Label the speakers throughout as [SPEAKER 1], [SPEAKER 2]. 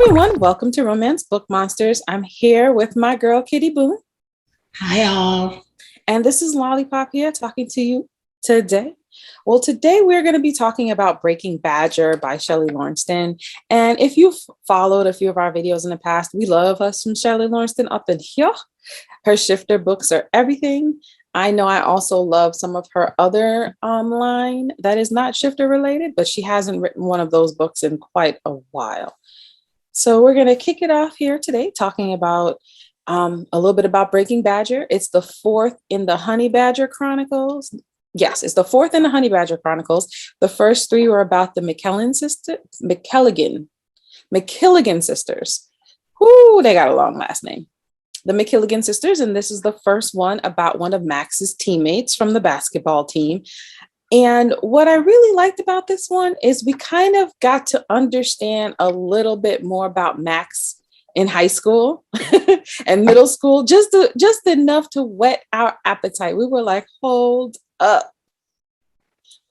[SPEAKER 1] everyone, welcome to Romance Book Monsters. I'm here with my girl Kitty Boone.
[SPEAKER 2] Hi, all.
[SPEAKER 1] And this is Lollipop here talking to you today. Well, today we're going to be talking about Breaking Badger by Shelly Laurenston. And if you've followed a few of our videos in the past, we love us some Shelly Laurenston up in here. Her shifter books are everything. I know I also love some of her other line that is not shifter related, but she hasn't written one of those books in quite a while. So we're going to kick it off here today talking about a little bit about Breaking Badger. It's the fourth in the Honey Badger Chronicles. Yes, it's the fourth in the Honey Badger Chronicles. The first three were about the McKilligan sisters. Whoo, they got a long last name. The McKilligan sisters, and this is the first one about one of Max's teammates from the basketball team. And what I really liked about this one is we kind of got to understand a little bit more about Max in high school and middle school, just enough to whet our appetite. We were like, hold up.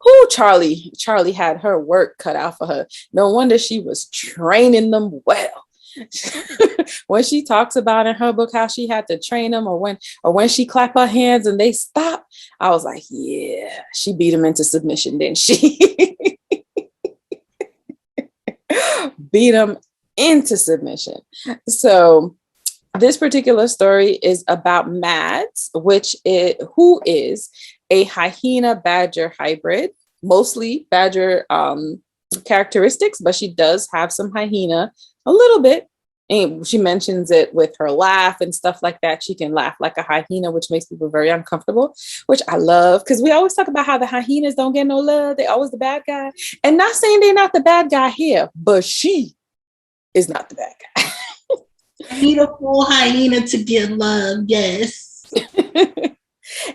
[SPEAKER 1] Who Charlie had her work cut out for her. No wonder she was training them well. When she talks about in her book how she had to train them, or when she clapped her hands and they stop, I was like, yeah, she beat him into submission, didn't she? Beat him into submission. So this particular story is about Mads, who is a hyena badger hybrid, mostly badger characteristics, but she does have some hyena a little bit. And she mentions it with her laugh and stuff like that. She can laugh like a hyena, which makes people very uncomfortable, which I love, because we always talk about how the hyenas don't get no love. They're always the bad guy. And not saying they're not the bad guy here, but she is not the bad guy.
[SPEAKER 2] I need a full hyena to get love, yes.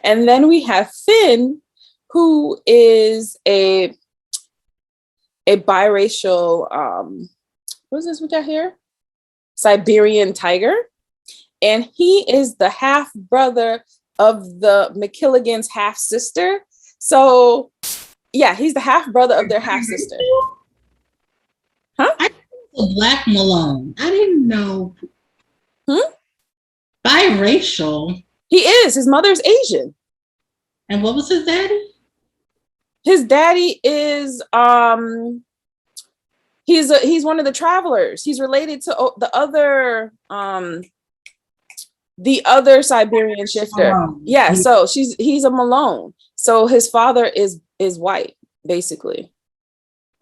[SPEAKER 1] And then we have Finn, who is a biracial, what is this we got here? Siberian tiger. And he is the half brother of the McKilligan's half sister. So yeah, he's the half brother of their half sister.
[SPEAKER 2] Huh? I think it's a Black Malone. I didn't know. Biracial.
[SPEAKER 1] He is. His mother's Asian.
[SPEAKER 2] And what was his daddy?
[SPEAKER 1] His daddy is he's one of the travelers. He's related to the other Siberian shifter. Yeah, so he's a Malone. So his father is white, basically.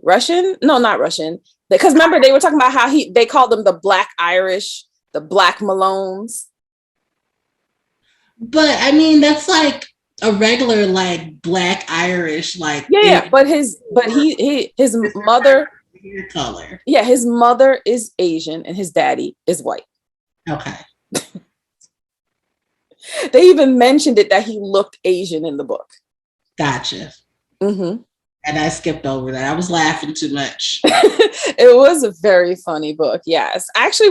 [SPEAKER 1] Russian? No, not Russian. Because remember, they were talking about how they called them the Black Irish, the Black Malones.
[SPEAKER 2] But I mean, that's like a regular like Black Irish, like
[SPEAKER 1] yeah. But his mother
[SPEAKER 2] color.
[SPEAKER 1] Yeah, his mother is Asian and his daddy is white.
[SPEAKER 2] Okay.
[SPEAKER 1] They even mentioned it that he looked Asian in the book.
[SPEAKER 2] Gotcha.
[SPEAKER 1] Mm-hmm.
[SPEAKER 2] And I skipped over that. I was laughing too much.
[SPEAKER 1] It was a very funny book. Yes, actually,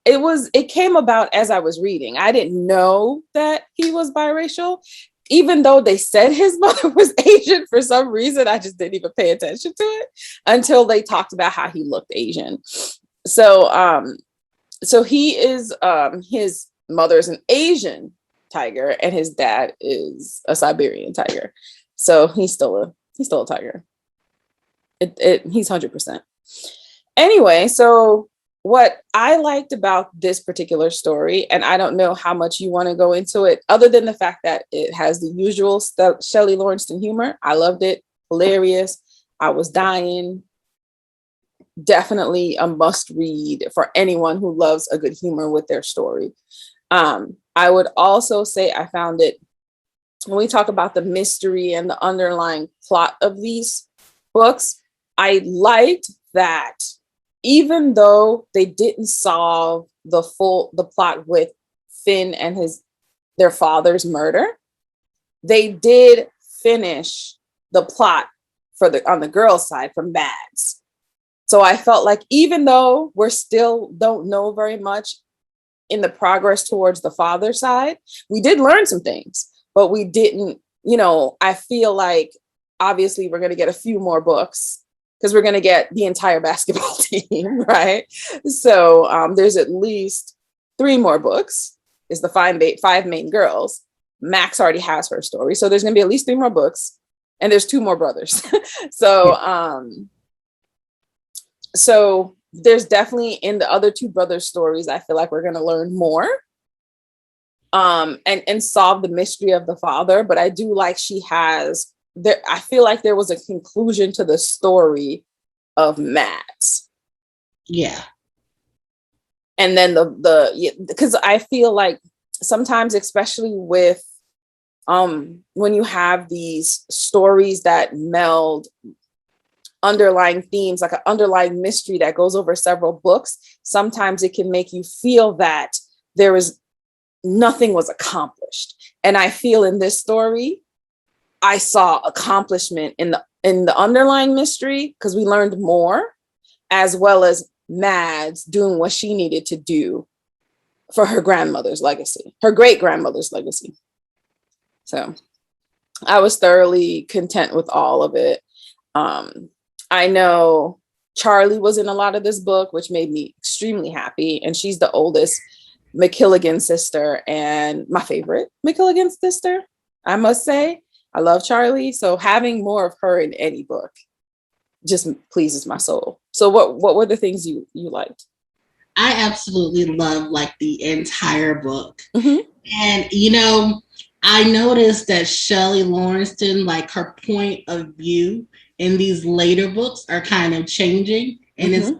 [SPEAKER 1] it came about as I was reading. I didn't know that he was biracial. Even though they said his mother was Asian, for some reason, I just didn't even pay attention to it until they talked about how he looked Asian. So, so he is, his mother's an Asian tiger and his dad is a Siberian tiger. So he's still a tiger. He's 100%. Anyway, so what I liked about this particular story, and I don't know how much you want to go into it, other than the fact that it has the usual Shelly Laurenston humor. I loved it. Hilarious. I was dying. Definitely a must read for anyone who loves a good humor with their story. I would also say I found it, when we talk about the mystery and the underlying plot of these books, I liked that even though they didn't solve the plot with Finn and their father's murder, they did finish the plot on the girl's side from Mads. So I felt like even though we're still don't know very much in the progress towards the father side, we did learn some things, but we didn't, I feel like obviously we're going to get a few more books because we're going to get the entire basketball team, right? So there's at least 3 more books. Is the 5 main girls. Max already has her story, so there's going to be at least 3 more books, and there's 2 more brothers. So there's definitely in the other 2 brothers' stories, I feel like we're going to learn more, and solve the mystery of the father. But I do like she has there. I feel like there was a conclusion to the story of Max.
[SPEAKER 2] Yeah.
[SPEAKER 1] And then because I feel like sometimes, especially with when you have these stories that meld underlying themes, like an underlying mystery that goes over several books, sometimes it can make you feel that nothing was accomplished. And I feel in this story, I saw accomplishment in the underlying mystery, because we learned more, as well as Mads doing what she needed to do for her grandmother's legacy, her great grandmother's legacy. So I was thoroughly content with all of it. I know Charlie was in a lot of this book, which made me extremely happy. And she's the oldest McKilligan sister and my favorite McKilligan sister, I must say. I love Charlie. So having more of her in any book just pleases my soul. So what were the things you liked?
[SPEAKER 2] I absolutely love like the entire book.
[SPEAKER 1] Mm-hmm.
[SPEAKER 2] And I noticed that Shelly Laurenston, like her point of view in these later books are kind of changing. And it's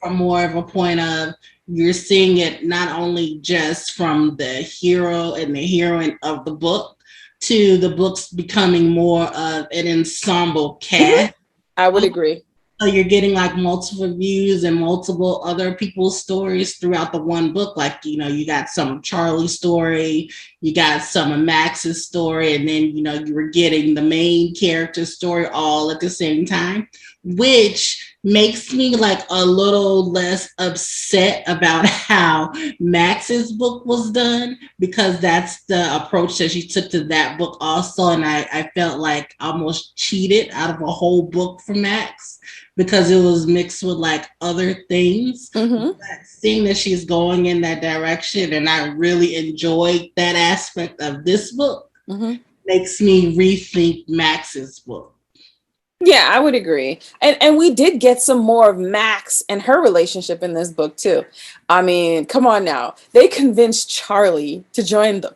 [SPEAKER 2] from more of a point of you're seeing it not only just from the hero and the heroine of the book to the books becoming more of an ensemble cast.
[SPEAKER 1] I would agree.
[SPEAKER 2] So you're getting like multiple views and multiple other people's stories throughout the one book. Like, you got some of Charlie's story, you got some of Max's story, and then, you were getting the main character's story all at the same time, which makes me like a little less upset about how Max's book was done, because that's the approach that she took to that book also. And I felt like almost cheated out of a whole book for Max, because it was mixed with like other things. But seeing that she's going in that direction, and I really enjoyed that aspect of this book, makes me rethink Max's book.
[SPEAKER 1] Yeah, I would agree. And we did get some more of Max and her relationship in this book too. I mean, come on now. They convinced Charlie to join the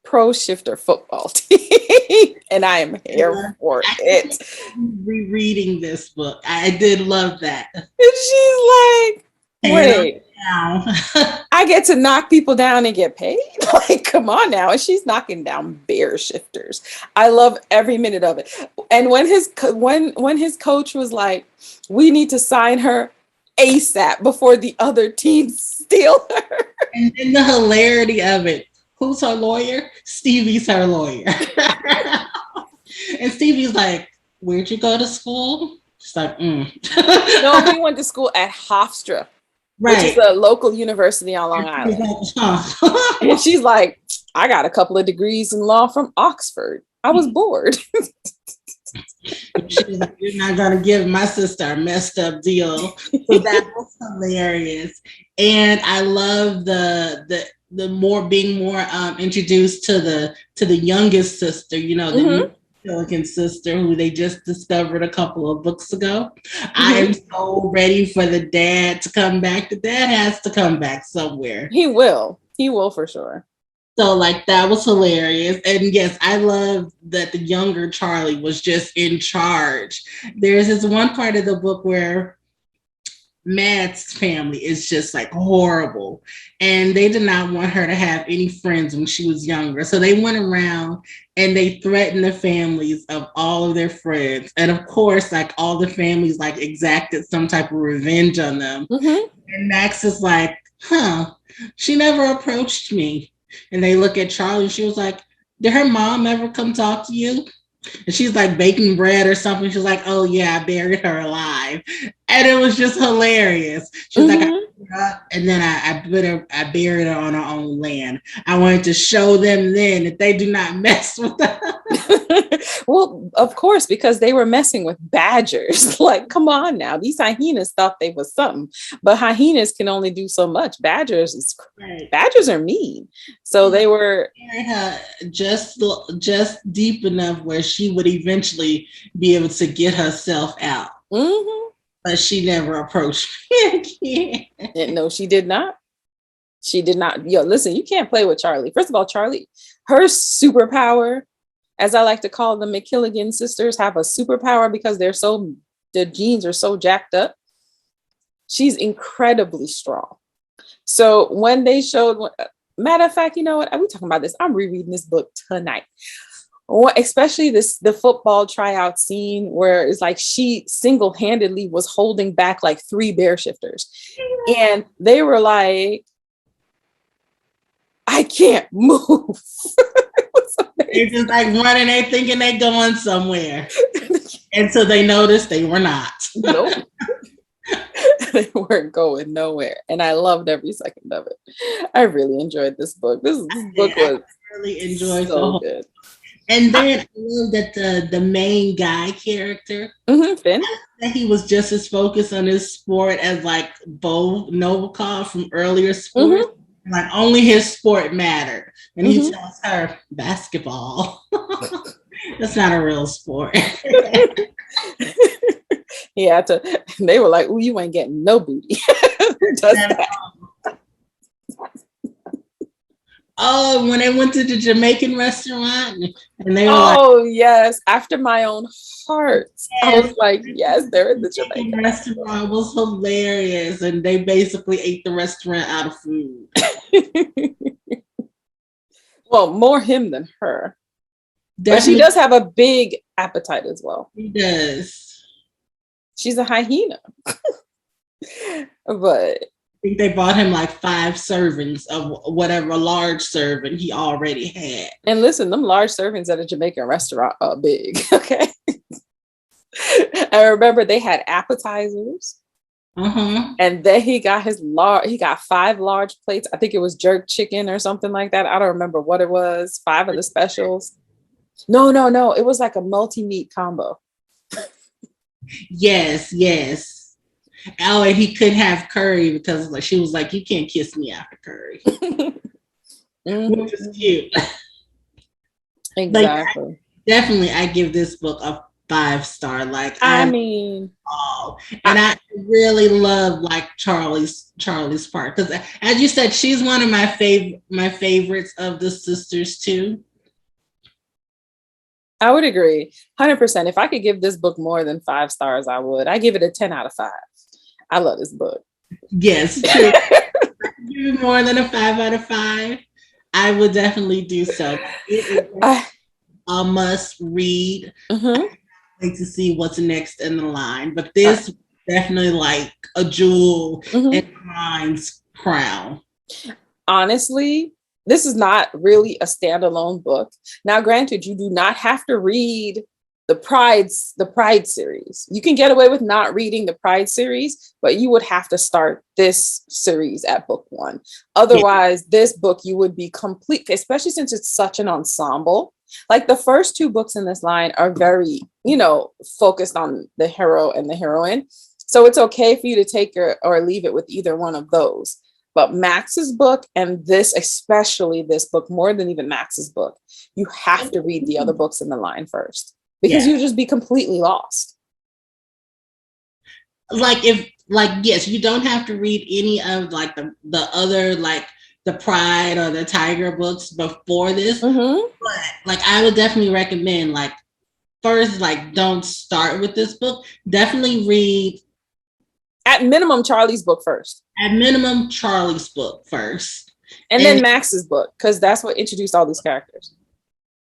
[SPEAKER 1] pro shifter football team. And I am here for it.
[SPEAKER 2] Rereading this book, I did love that.
[SPEAKER 1] And she's like, wait, I get to knock people down and get paid? Like, come on now. And she's knocking down bear shifters. I love every minute of it. And when his coach was like, we need to sign her ASAP before the other teams steal her.
[SPEAKER 2] And then the hilarity of it. Who's her lawyer? Stevie's her lawyer. And Stevie's like, where'd you go to school? She's like,
[SPEAKER 1] No, we went to school at Hofstra. Right. Which is a local university on Long Island. And she's like, I got a couple of degrees in law from Oxford. I was bored.
[SPEAKER 2] She's like, you're not going to give my sister a messed up deal. So that was hilarious. And I love the more being more introduced to the youngest sister, the Pelican sister, who they just discovered a couple of books ago. I am so ready for the dad to come back. The dad has to come back somewhere.
[SPEAKER 1] He will for sure.
[SPEAKER 2] So like that was hilarious. And yes, I love that the younger Charlie was just in charge. There's this one part of the book where Matt's family is just like horrible, and they did not want her to have any friends when she was younger. So they went around and they threatened the families of all of their friends. And of course, like all the families like exacted some type of revenge on them. And Max is like, she never approached me. And they look at Charlie and she was like, did her mom ever come talk to you? And she's like baking bread or something. She's like, oh yeah, I buried her alive. And it was just hilarious. She was like, I
[SPEAKER 1] Mhm.
[SPEAKER 2] put her up, and then I buried her on her own land. I wanted to show them then that they do not mess with her.
[SPEAKER 1] Well, of course, because they were messing with badgers. Like, come on now. These hyenas thought they was something, but hyenas can only do so much.
[SPEAKER 2] Right.
[SPEAKER 1] Badgers are mean. So
[SPEAKER 2] And
[SPEAKER 1] they were.
[SPEAKER 2] buried her just deep enough where she would eventually be able to get herself out.
[SPEAKER 1] Mhm.
[SPEAKER 2] But she never approached me again.
[SPEAKER 1] And no, she did not. She did not. Yo, listen, you can't play with Charlie. First of all, Charlie, her superpower, as I like to call the McKilligan sisters, have a superpower because the genes are so jacked up. She's incredibly strong. So when they showed, matter of fact, you know what? Are we talking about this? I'm rereading this book tonight. Especially the football tryout scene where it's like she single-handedly was holding back like 3 bear shifters. And they were like, I can't move.
[SPEAKER 2] They're just like running, they thinking they going somewhere. And so they noticed they were not.
[SPEAKER 1] Nope. They weren't going nowhere. And I loved every second of it. I really enjoyed this book. This book was
[SPEAKER 2] really enjoyed
[SPEAKER 1] so
[SPEAKER 2] the whole
[SPEAKER 1] good.
[SPEAKER 2] And then I love that the main guy character,
[SPEAKER 1] Finn,
[SPEAKER 2] that he was just as focused on his sport as like Bo Novikov from earlier sports. Like only his sport mattered. And he tells her basketball. That's not a real sport.
[SPEAKER 1] Yeah, they were like, "Oh, you ain't getting no booty." Who does that?
[SPEAKER 2] Oh, when they went to the Jamaican restaurant and they were
[SPEAKER 1] oh, yes, after my own heart. Yes. I was like, yes, they're in the Jamaican
[SPEAKER 2] restaurant was hilarious. And they basically ate the restaurant out of food.
[SPEAKER 1] Well, more him than her. Definitely. But she does have a big appetite as well.
[SPEAKER 2] She does.
[SPEAKER 1] She's a hyena. But
[SPEAKER 2] I think they bought him like 5 servings of whatever large serving he already had.
[SPEAKER 1] And listen, them large servings at a Jamaican restaurant are big. Okay. I remember they had appetizers. And then he got 5 large plates. I think it was jerk chicken or something like that. I don't remember what it was. 5 of the specials. No. It was like a multi-meat combo.
[SPEAKER 2] Yes. Oh, and he couldn't have curry because like she was like, you can't kiss me after curry. Which is cute.
[SPEAKER 1] Exactly.
[SPEAKER 2] Like, definitely, I give this book a 5-star. Like
[SPEAKER 1] I mean,
[SPEAKER 2] and I really love like Charlie's part because, as you said, she's one of my favorites of the sisters too.
[SPEAKER 1] I would agree 100%. If I could give this book more than 5 stars, I would. I give it a 10 out of 5. I love this book.
[SPEAKER 2] Yes, true. Give it more than a 5 out of 5. I would definitely do so. It is a must read. Like to see what's next in the line, but this definitely like a jewel in Mine's crown.
[SPEAKER 1] Honestly, this is not really a standalone book. Now, granted, you do not have to read the Pride series. You can get away with not reading the Pride series, but you would have to start this series at book 1. Otherwise, this book you would be complete, especially since it's such an ensemble. Like the first 2 books in this line are very, focused on the hero and the heroine. So it's okay for you to take or leave it with either one of those. But Max's book and especially this book, more than even Max's book, you have to read the other books in the line first because you'll just be completely lost.
[SPEAKER 2] Yes, you don't have to read any of like the other like the Pride or the Tiger books before this. But like I would definitely recommend like first, like don't start with this book. Definitely read
[SPEAKER 1] at minimum Charlie's book first.
[SPEAKER 2] And then
[SPEAKER 1] Max's book, because that's what introduced all these characters.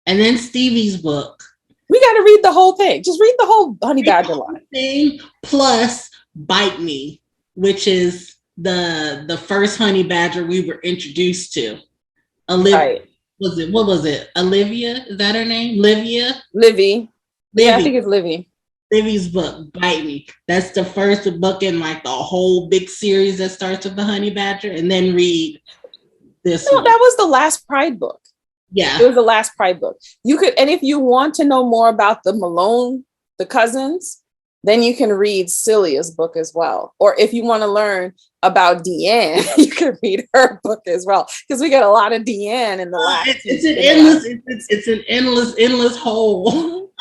[SPEAKER 2] And then Stevie's book.
[SPEAKER 1] We got to read the whole thing. Just read the whole Honey Badger line.
[SPEAKER 2] Thing, plus Bite Me, which is the first Honey Badger we were introduced to. Olivia. Right. What was it? Olivia? Is that her name? Livy.
[SPEAKER 1] Yeah, I think it's Livy.
[SPEAKER 2] Libby's book, Bite Me. That's the first book in like the whole big series that starts with the honey badger, and then read this
[SPEAKER 1] No,
[SPEAKER 2] one.
[SPEAKER 1] that was the last Pride book.
[SPEAKER 2] Yeah.
[SPEAKER 1] It was the last Pride book. You could, and if you want to know more about the Malone, the cousins, then you can read Celia's book as well. Or if you want to learn about Deanne, you can read her book as well. Because we got a lot of Deanne in the last.
[SPEAKER 2] It's an endless hole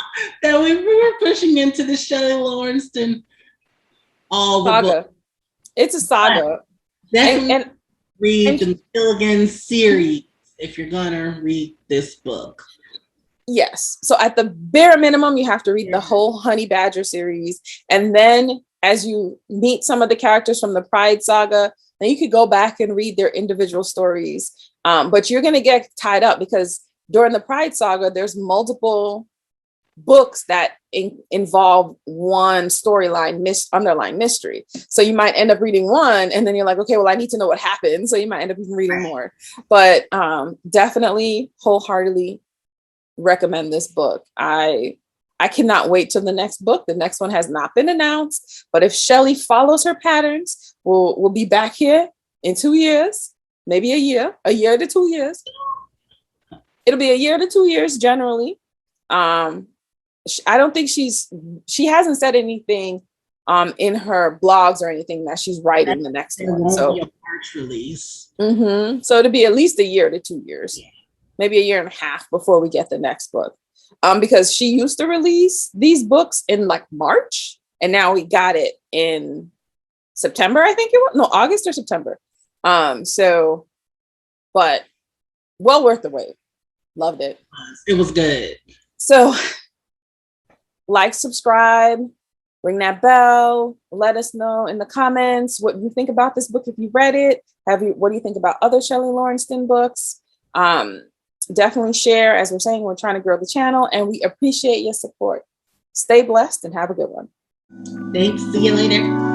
[SPEAKER 2] that we were pushing into the Shelly Laurenston all the
[SPEAKER 1] saga.
[SPEAKER 2] books.
[SPEAKER 1] It's a saga.
[SPEAKER 2] Definitely read the Milligan series if you're gonna read this book.
[SPEAKER 1] Yes. So at the bare minimum, you have to read the whole Honey Badger series. And then as you meet some of the characters from the Pride saga, then you could go back and read their individual stories. But you're going to get tied up because during the Pride saga, there's multiple books that involve one storyline, underlying mystery. So you might end up reading one and then you're like, okay, well, I need to know what happened. So you might end up reading more. But definitely wholeheartedly recommend this book. I cannot wait till the next book. The next one has not been announced, but if Shelly follows her patterns, we'll be back here in 2 years, maybe a year to 2 years. It'll be a year to 2 years generally. I don't think she hasn't said anything in her blogs or anything that she's writing the next one. So
[SPEAKER 2] March release.
[SPEAKER 1] So it'll be at least a year to 2 years. Yeah. Maybe a year and a half before we get the next book. Because she used to release these books in like March, and now we got it in September, I think it was. No, August or September. So, but well worth the wait. Loved it.
[SPEAKER 2] It was good.
[SPEAKER 1] So, like, subscribe, ring that bell, let us know in the comments what you think about this book if you read it. What do you think about other Shelly Laurenston books? Definitely share. As we're saying, we're trying to grow the channel and we appreciate your support. Stay blessed and have a good one.
[SPEAKER 2] Thanks. See you later.